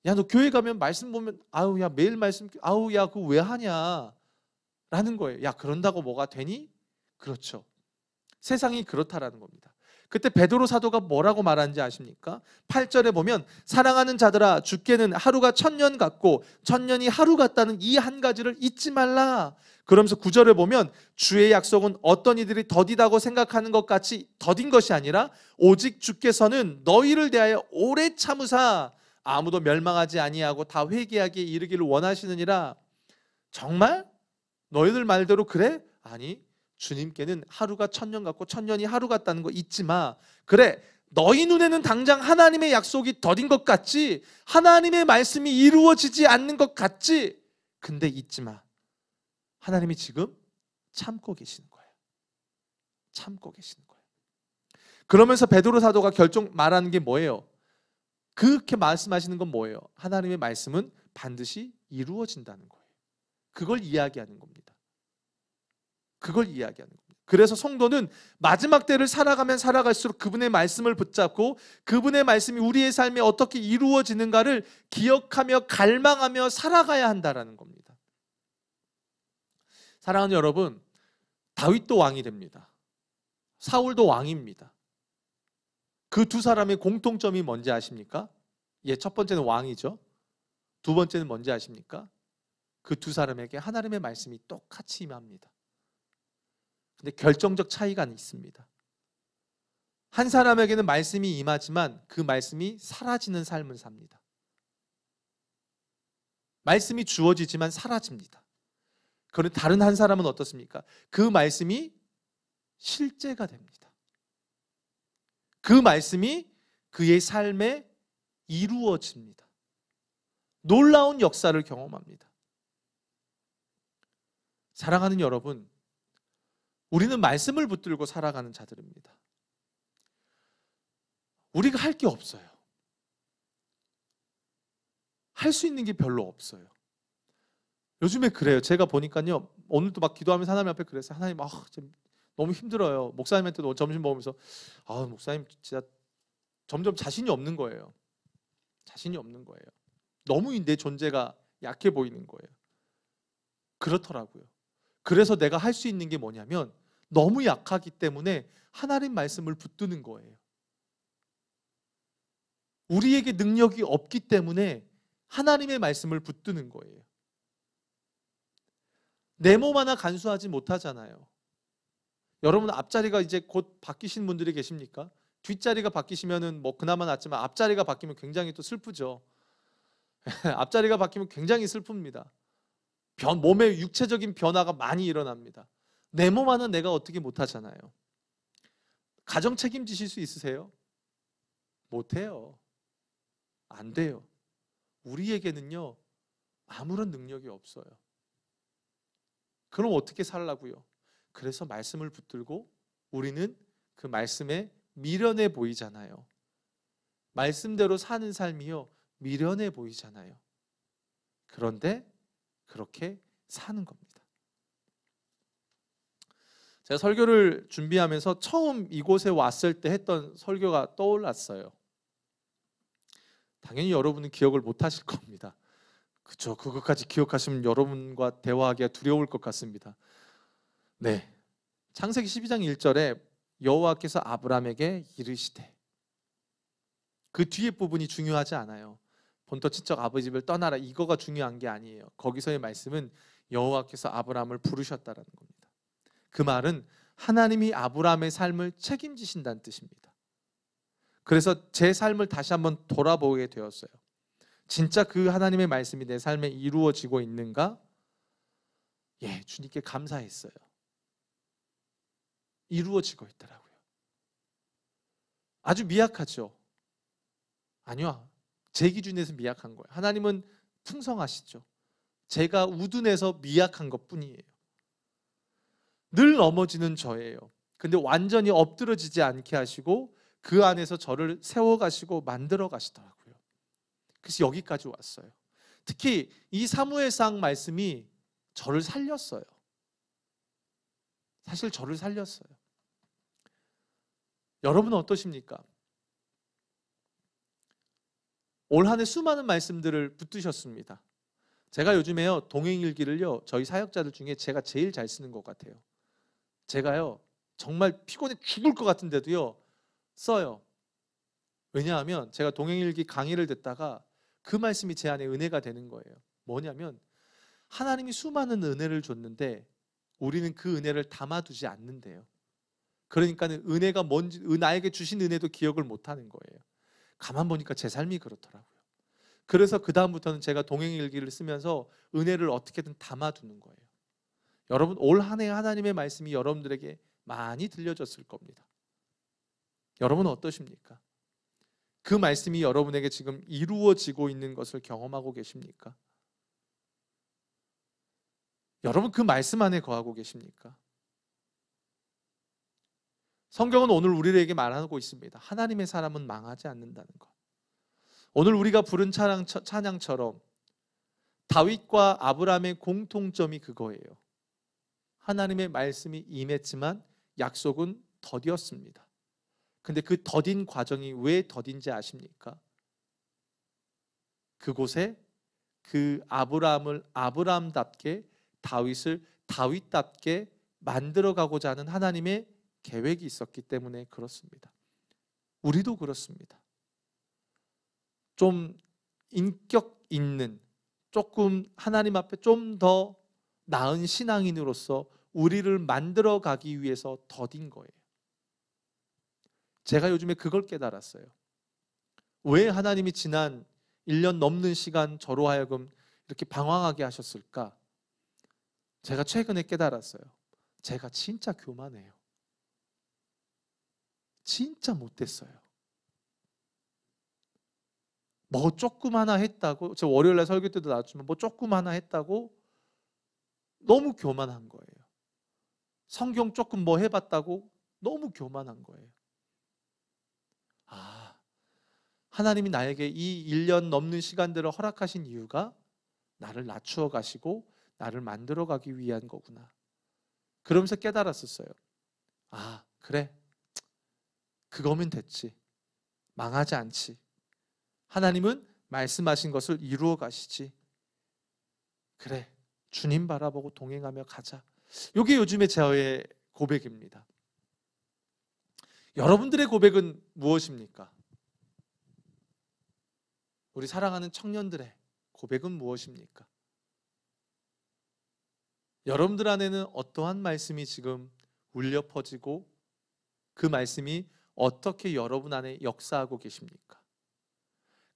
야, 너 교회 가면 말씀 보면 아우 야 매일 말씀 아우 야 그거 왜 하냐? 라는 거예요. 야, 그런다고 뭐가 되니? 그렇죠. 세상이 그렇다라는 겁니다. 그때 베드로 사도가 뭐라고 말하는지 아십니까? 8절에 보면 사랑하는 자들아 주께는 하루가 1000년 같고 1000년이 하루 같다는 이 한 가지를 잊지 말라. 그러면서 9절에 보면 주의 약속은 어떤 이들이 더디다고 생각하는 것 같이 더딘 것이 아니라 오직 주께서는 너희를 대하여 오래 참으사 아무도 멸망하지 아니하고 다 회개하기에 이르기를 원하시느니라. 정말? 너희들 말대로 그래? 아니, 주님께는 하루가 천년 같고 천년이 하루 같다는 거 잊지 마. 그래, 너희 눈에는 당장 하나님의 약속이 더딘 것 같지, 하나님의 말씀이 이루어지지 않는 것 같지. 근데 잊지 마. 하나님이 지금 참고 계시는 거예요. 참고 계시는 거예요. 그러면서 베드로 사도가 결정 말하는 게 뭐예요? 그렇게 말씀하시는 건 뭐예요? 하나님의 말씀은 반드시 이루어진다는 거예요. 그걸 이야기하는 겁니다. 그걸 이야기하는 겁니다. 그래서 성도는 마지막 때를 살아가면 살아갈수록 그분의 말씀을 붙잡고 그분의 말씀이 우리의 삶에 어떻게 이루어지는가를 기억하며 갈망하며 살아가야 한다는 겁니다. 사랑하는 여러분, 다윗도 왕이 됩니다. 사울도 왕입니다. 그 두 사람의 공통점이 뭔지 아십니까? 예, 첫 번째는 왕이죠. 두 번째는 뭔지 아십니까? 그 두 사람에게 하나님의 말씀이 똑같이 임합니다. 근데 결정적 차이가 있습니다. 한 사람에게는 말씀이 임하지만 그 말씀이 사라지는 삶을 삽니다. 말씀이 주어지지만 사라집니다. 그런데 다른 한 사람은 어떻습니까? 그 말씀이 실제가 됩니다. 그 말씀이 그의 삶에 이루어집니다. 놀라운 역사를 경험합니다. 사랑하는 여러분, 우리는 말씀을 붙들고 살아가는 자들입니다. 우리가 할 게 없어요. 할 수 있는 게 별로 없어요. 요즘에 그래요. 제가 보니까요, 오늘도 막 기도하면서 하나님 앞에 그랬어요. 하나님, 너무 힘들어요. 목사님한테도 점심 먹으면서 목사님 진짜 점점 자신이 없는 거예요. 자신이 없는 거예요. 너무 내 존재가 약해 보이는 거예요. 그렇더라고요. 그래서 내가 할 수 있는 게 뭐냐면 너무 약하기 때문에 하나님 말씀을 붙드는 거예요. 우리에게 능력이 없기 때문에 하나님의 말씀을 붙드는 거예요. 내 몸 하나 간수하지 못하잖아요. 여러분 앞자리가 이제 곧 바뀌신 분들이 계십니까? 뒷자리가 바뀌시면은 뭐 그나마 낫지만 앞자리가 바뀌면 굉장히 또 슬프죠. 앞자리가 바뀌면 굉장히 슬픕니다. 몸의 육체적인 변화가 많이 일어납니다. 내 몸 하나 내가 어떻게 못하잖아요. 가정 책임지실 수 있으세요? 못해요. 안 돼요. 우리에게는요, 아무런 능력이 없어요. 그럼 어떻게 살라고요? 그래서 말씀을 붙들고 우리는 그 말씀에 미련해 보이잖아요. 말씀대로 사는 삶이요, 미련해 보이잖아요. 그런데 그렇게 사는 겁니다. 제가 설교를 준비하면서 처음 이곳에 왔을 때 했던 설교가 떠올랐어요. 당연히 여러분은 기억을 못 하실 겁니다. 그렇죠. 그것까지 기억하시면 여러분과 대화하기가 두려울 것 같습니다. 네, 창세기 12장 1절에 여호와께서 아브라함에게 이르시되, 그 뒤에 부분이 중요하지 않아요. 본토 친척 아버지 집을 떠나라, 이거가 중요한 게 아니에요. 거기서의 말씀은 여호와께서 아브라함을 부르셨다라는 겁니다. 그 말은 하나님이 아브라함의 삶을 책임지신다는 뜻입니다. 그래서 제 삶을 다시 한번 돌아보게 되었어요. 진짜 그 하나님의 말씀이 내 삶에 이루어지고 있는가? 예, 주님께 감사했어요. 이루어지고 있더라고요. 아주 미약하죠? 아니요, 제 기준에서 미약한 거예요. 하나님은 풍성하시죠. 제가 우둔해서 미약한 것 뿐이에요. 늘 넘어지는 저예요. 근데 완전히 엎드러지지 않게 하시고 그 안에서 저를 세워가시고 만들어 가시더라고요. 그래서 여기까지 왔어요. 특히 이 사무엘상 말씀이 저를 살렸어요. 사실 저를 살렸어요. 여러분은 어떠십니까? 올 한 해 수많은 말씀들을 붙드셨습니다. 제가 요즘에요, 동행일기를요, 저희 사역자들 중에 제가 제일 잘 쓰는 것 같아요. 제가요, 정말 피곤해 죽을 것 같은데도요, 써요. 왜냐하면 제가 동행일기 강의를 듣다가 그 말씀이 제 안에 은혜가 되는 거예요. 뭐냐면 하나님이 수많은 은혜를 줬는데 우리는 그 은혜를 담아두지 않는데요. 그러니까는 은혜가 뭔지, 나에게 주신 은혜도 기억을 못하는 거예요. 가만 보니까 제 삶이 그렇더라고요. 그래서 그 다음부터는 제가 동행일기를 쓰면서 은혜를 어떻게든 담아두는 거예요. 여러분, 올 한 해 하나님의 말씀이 여러분들에게 많이 들려졌을 겁니다. 여러분은 어떠십니까? 그 말씀이 여러분에게 지금 이루어지고 있는 것을 경험하고 계십니까? 여러분, 그 말씀 안에 거하고 계십니까? 성경은 오늘 우리에게 말하고 있습니다. 하나님의 사람은 망하지 않는다는 것. 오늘 우리가 부른 찬양처럼 다윗과 아브라함의 공통점이 그거예요. 하나님의 말씀이 임했지만 약속은 더디었습니다. 근데 그 더딘 과정이 왜 더딘지 아십니까? 그곳에 그 아브라함을 아브라함답게, 다윗을 다윗답게 만들어가고자 하는 하나님의 계획이 있었기 때문에 그렇습니다. 우리도 그렇습니다. 좀 인격 있는, 조금 하나님 앞에 좀 더 나은 신앙인으로서 우리를 만들어가기 위해서 더딘 거예요. 제가 요즘에 그걸 깨달았어요. 왜 하나님이 지난 1년 넘는 시간 저로 하여금 이렇게 방황하게 하셨을까? 제가 최근에 깨달았어요. 제가 진짜 교만해요. 진짜 못됐어요. 뭐 조금 하나 했다고, 저 월요일날 설교 때도 나왔지만 뭐 조금 하나 했다고 너무 교만한 거예요. 성경 조금 뭐 해봤다고 너무 교만한 거예요. 하나님이 나에게 이 1년 넘는 시간들을 허락하신 이유가 나를 낮추어 가시고 나를 만들어 가기 위한 거구나. 그러면서 깨달았었어요. 그래, 그거면 됐지. 망하지 않지. 하나님은 말씀하신 것을 이루어 가시지. 그래, 주님 바라보고 동행하며 가자. 이게 요즘에 저의 고백입니다. 여러분들의 고백은 무엇입니까? 우리 사랑하는 청년들의 고백은 무엇입니까? 여러분들 안에는 어떠한 말씀이 지금 울려 퍼지고 그 말씀이 어떻게 여러분 안에 역사하고 계십니까?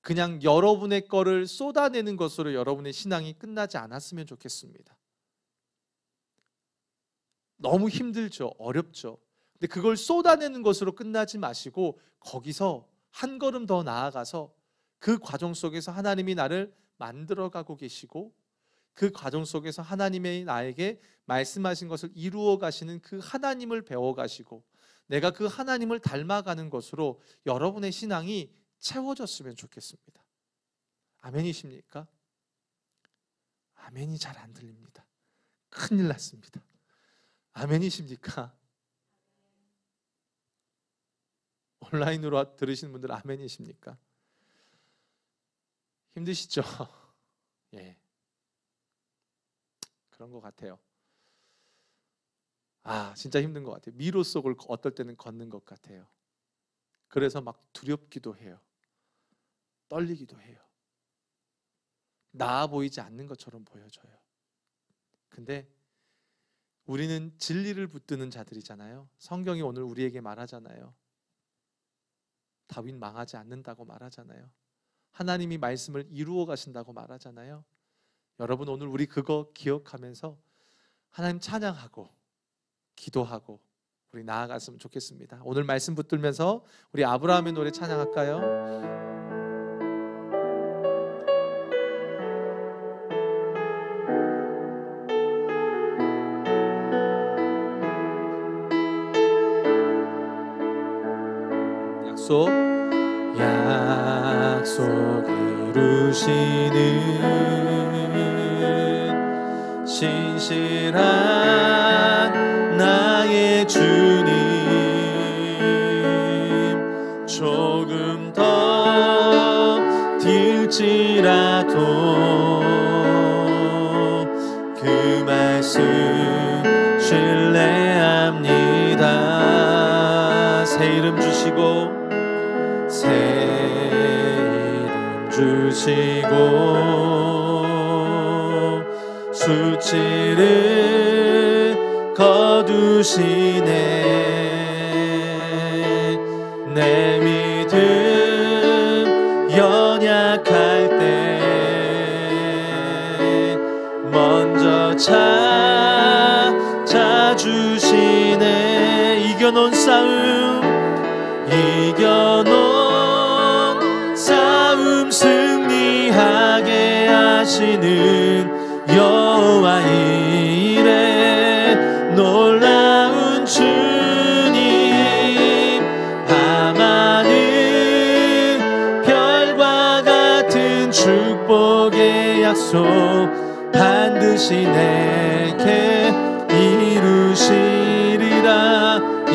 그냥 여러분의 거를 쏟아내는 것으로 여러분의 신앙이 끝나지 않았으면 좋겠습니다. 너무 힘들죠. 어렵죠. 근데 그걸 쏟아내는 것으로 끝나지 마시고 거기서 한 걸음 더 나아가서 그 과정 속에서 하나님이 나를 만들어가고 계시고 그 과정 속에서 하나님의 나에게 말씀하신 것을 이루어 가시는 그 하나님을 배워가시고 내가 그 하나님을 닮아가는 것으로 여러분의 신앙이 채워졌으면 좋겠습니다. 아멘이십니까? 아멘이 잘 안 들립니다. 큰일 났습니다. 아멘이십니까? 온라인으로 들으시는 분들 아멘이십니까? 힘드시죠? 예, 그런 것 같아요. 진짜 힘든 것 같아요. 미로 속을 어떨 때는 걷는 것 같아요. 그래서 막 두렵기도 해요. 떨리기도 해요. 나아 보이지 않는 것처럼 보여져요. 근데 우리는 진리를 붙드는 자들이잖아요. 성경이 오늘 우리에게 말하잖아요. 다윗 망하지 않는다고 말하잖아요. 하나님이 말씀을 이루어 가신다고 말하잖아요. 여러분, 오늘 우리 그거 기억하면서 하나님 찬양하고 기도하고 우리 나아갔으면 좋겠습니다. 오늘 말씀 붙들면서 우리 아브라함의 노래 찬양할까요? 약속 이루시는 신실한 나의 주님, 조금 더 딜지라도 그 말씀 신뢰합니다. 새 이름 주시고 새 이름 주시고 수치를 거두시네. 내 믿음 연약할 때 찾아주시네. 이겨놓은 싸움 승리하게 하시는 여호와 이레. 놀라운 주님, 밤하늘 별과 같은 축복의 약속 반드시 내게 이루시리라.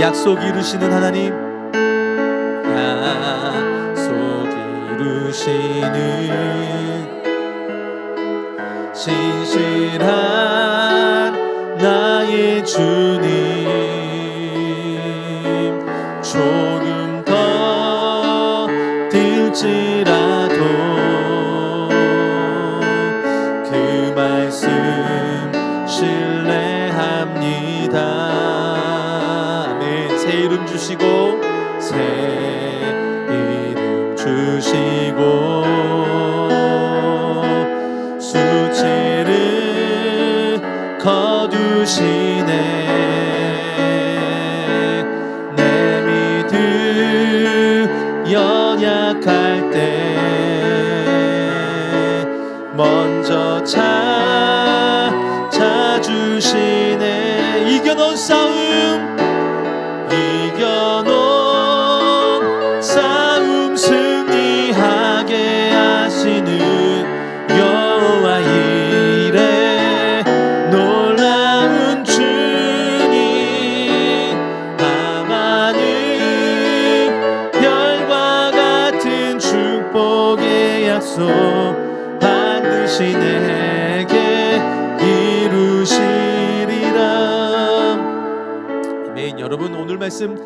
약속 이루시는 하나님, 약속 이루시는 신실한 나의 주님. 조금 더 들지라도 그 말씀 신뢰합니다. 아멘. 새 이름 주시고, 새 이름 주시고, 수치를 거두시네. 내 믿음 연약할 때 먼저 찾아주시네. 이겨놓은 싸움 승리하게 하시는 여호와 이레. 놀라운 주님, 밤하늘 별과 같은 축복의 약속 반드시 내게 이루시리라. 아멘. 여러분, 오늘 말씀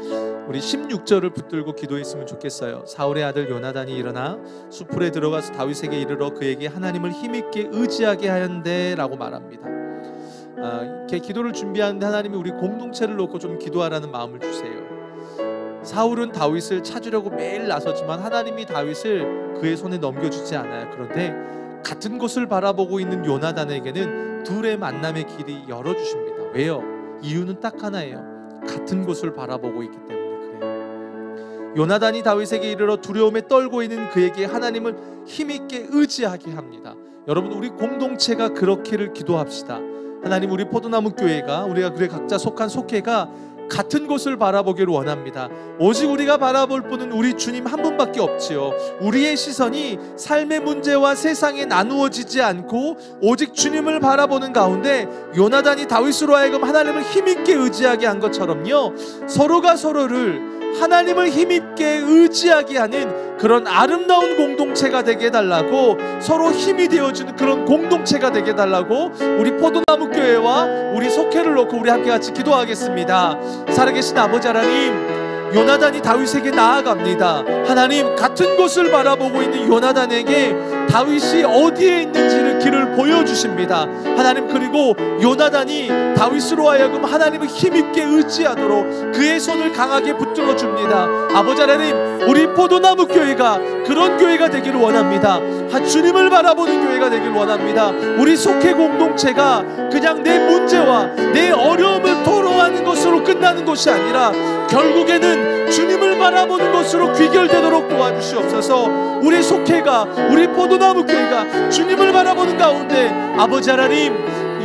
우리 16절을 붙들고 기도했으면 좋겠어요. 사울의 아들 요나단이 일어나 수풀에 들어가서 다윗에게 이르러 그에게 하나님을 힘있게 의지하게 하였는데 라고 말합니다. 이렇게 기도를 준비하는데 하나님이 우리 공동체를 놓고 좀 기도하라는 마음을 주세요. 사울은 다윗을 찾으려고 매일 나서지만 하나님이 다윗을 그의 손에 넘겨주지 않아요. 그런데 같은 곳을 바라보고 있는 요나단에게는 둘의 만남의 길이 열어주십니다. 왜요? 이유는 딱 하나예요. 같은 곳을 바라보고 있기 때문에 그래요. 요나단이 다윗에게 이르러 두려움에 떨고 있는 그에게 하나님을 힘있게 의지하게 합니다. 여러분, 우리 공동체가 그렇기를 기도합시다. 하나님, 우리 포도나무 교회가, 우리가 그래 각자 속한 속회가 같은 곳을 바라보기를 원합니다. 오직 우리가 바라볼 분은 우리 주님 한 분밖에 없지요. 우리의 시선이 삶의 문제와 세상에 나누어지지 않고 오직 주님을 바라보는 가운데 요나단이 다윗으로 하여금 하나님을 힘있게 의지하게 한 것처럼요, 서로가 서로를 하나님을 힘있게 의지하게 하는 그런 아름다운 공동체가 되게 해달라고, 서로 힘이 되어주는 그런 공동체가 되게 해달라고 우리 포도나무 교회와 우리 속회를 놓고 우리 함께 같이 기도하겠습니다. 살아계신 아버지 하나님, 요나단이 다윗에게 나아갑니다. 하나님, 같은 곳을 바라보고 있는 요나단에게 다윗이 어디에 있는지를 길을 보여주십니다. 하나님, 그리고 요나단이 다윗으로 하여금 하나님을 힘있게 의지하도록 그의 손을 강하게 붙들어 줍니다. 아버지 하나님, 우리 포도나무 교회가 그런 교회가 되기를 원합니다. 주님을 바라보는 교회가 되기를 원합니다. 우리 속회 공동체가 그냥 내 문제와 내 어려움을 토로하는 것으로 끝나는 것이 아니라 결국에는 주님을 바라보는 것으로 귀결되도록 도와주시옵소서. 우리 속회가, 우리 포도나무 교회가 주님을 바라보는 가운데 아버지 하나님,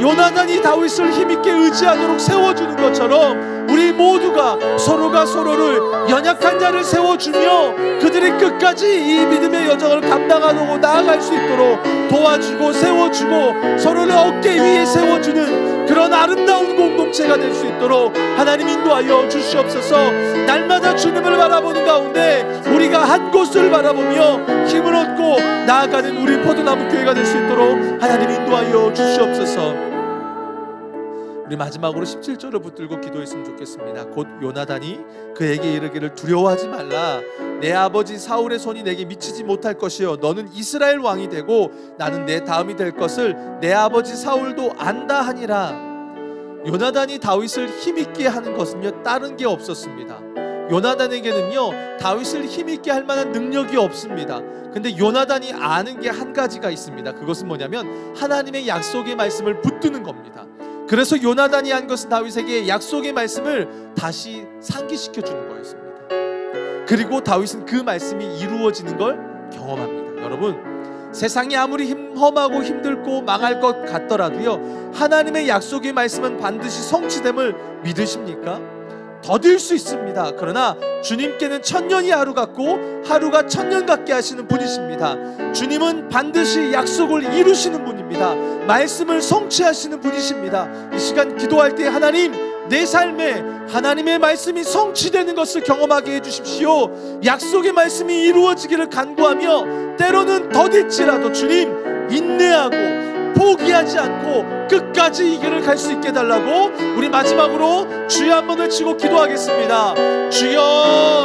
요나단이 다윗을 힘있게 의지하도록 세워주는 것처럼 우리 모두가 서로가 서로를, 연약한 자를 세워주며 그들이 끝까지 이 믿음의 여정을 감당하고 나아갈 수 있도록 도와주고 세워주고 서로를 어깨 위에 세워주는 그런 아름다운 공동체가 될 수 있도록 하나님 인도하여 주시옵소서. 날마다 주님을 바라보는 가운데 우리가 한 곳을 바라보며 힘을 얻고 나아가는 우리 포도나무 교회가 될 수 있도록 하나님 인도하여 주시옵소서. 우리 마지막으로 17절을 붙들고 기도했으면 좋겠습니다. 곧 요나단이 그에게 이르기를 두려워하지 말라. 내 아버지 사울의 손이 내게 미치지 못할 것이요 너는 이스라엘 왕이 되고 나는 내 다음이 될 것을 내 아버지 사울도 안다 하니라. 요나단이 다윗을 힘있게 하는 것은요, 다른 게 없었습니다. 요나단에게는요 다윗을 힘있게 할 만한 능력이 없습니다. 근데 요나단이 아는 게 한 가지가 있습니다. 그것은 뭐냐면 하나님의 약속의 말씀을 붙드는 겁니다. 그래서 요나단이 한 것은 다윗에게 약속의 말씀을 다시 상기시켜 주는 거였습니다. 그리고 다윗은 그 말씀이 이루어지는 걸 경험합니다. 여러분, 세상이 아무리 험하고 힘들고 망할 것 같더라도요 하나님의 약속의 말씀은 반드시 성취됨을 믿으십니까? 더딜 수 있습니다. 그러나 주님께는 천년이 하루 같고 하루가 천년 같게 하시는 분이십니다. 주님은 반드시 약속을 이루시는 분입니다. 말씀을 성취하시는 분이십니다. 이 시간 기도할 때 하나님, 내 삶에 하나님의 말씀이 성취되는 것을 경험하게 해주십시오. 약속의 말씀이 이루어지기를 간구하며 때로는 더딜지라도 주님 인내하고 포기하지 않고 끝까지 이 길을 갈 수 있게 해달라고 우리 마지막으로 주여 한 번을 치고 기도하겠습니다. 주여.